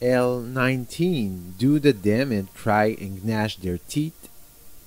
L19. Do the damned cry and gnash their teeth?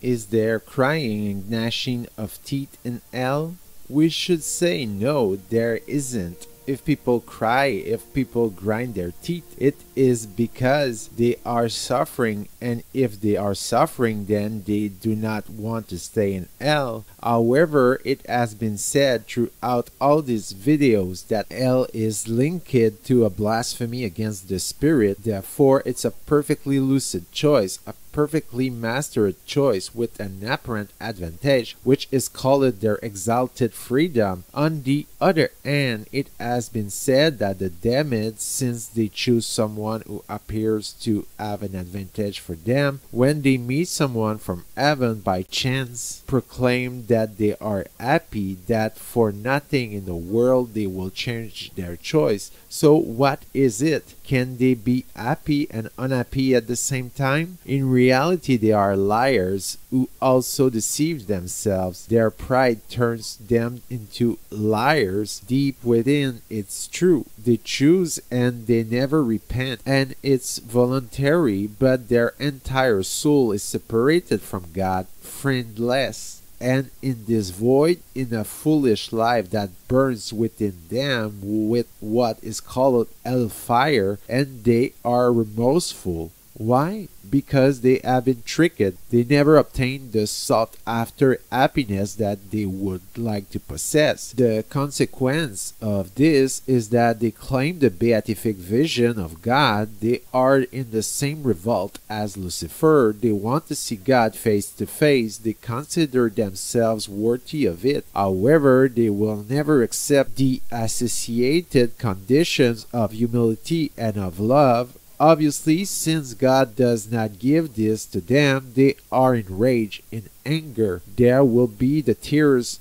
Is there crying and gnashing of teeth in L? We should say no, there isn't. If people cry, if people grind their teeth, it is because they are suffering, and if they are suffering, then they do not want to stay in L. However, it has been said throughout all these videos that L is linked to a blasphemy against the spirit, therefore it's a perfectly lucid choice, a perfectly mastered choice with an apparent advantage, which is called their exalted freedom. On the other hand, it has been said that the damned, since they choose someone who appears to have an advantage for them, when they meet someone from heaven by chance, proclaim that they are happy, that for nothing in the world they will change their choice. So what is it? Can they be happy and unhappy at the same time? In reality, they are liars who also deceive themselves. Their pride turns them into liars. Deep within, it's true. They choose and they never repent, and it's voluntary, but their entire soul is separated from God, friendless. And in this void, in a foolish life that burns within them with what is called hellfire, and they are remorseful. Why? Because they have been tricked. They never obtained the sought after happiness that they would like to possess. The consequence of this is that they claim the beatific vision of God. They are in the same revolt as Lucifer. They want to see God face to face. They consider themselves worthy of it. However, they will never accept the associated conditions of humility and of love. Obviously, since God does not give this to them, they are in rage, in anger. There will be the tears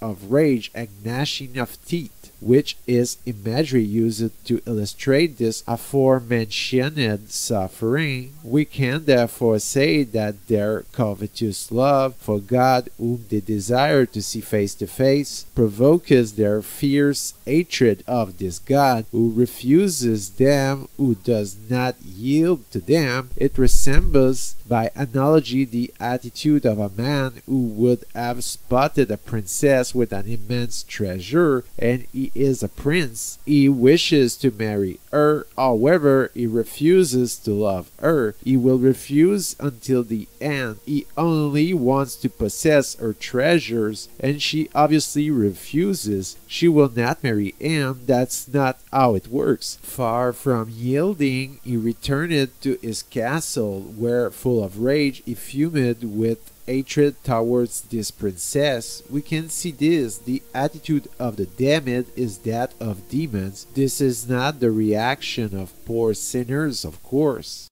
of rage and gnashing of teeth, which is imagery used to illustrate this aforementioned suffering. We can therefore say that their covetous love for God, whom they desire to see face to face, provokes their fierce hatred of this God who refuses them, who does not yield to them. It resembles, by analogy, the attitude of a man who would have spotted a princess with an immense treasure, and he is a prince. He wishes to marry her, however, he refuses to love her. He will refuse until the end. He only wants to possess her treasures, and she obviously refuses. She will not marry him. That's not how it works. Far from yielding, he returned to his castle, where, full of rage, he fumed with hatred towards this princess. We can see this. The attitude of the damned is that of demons. This is not the reaction of poor sinners, of course.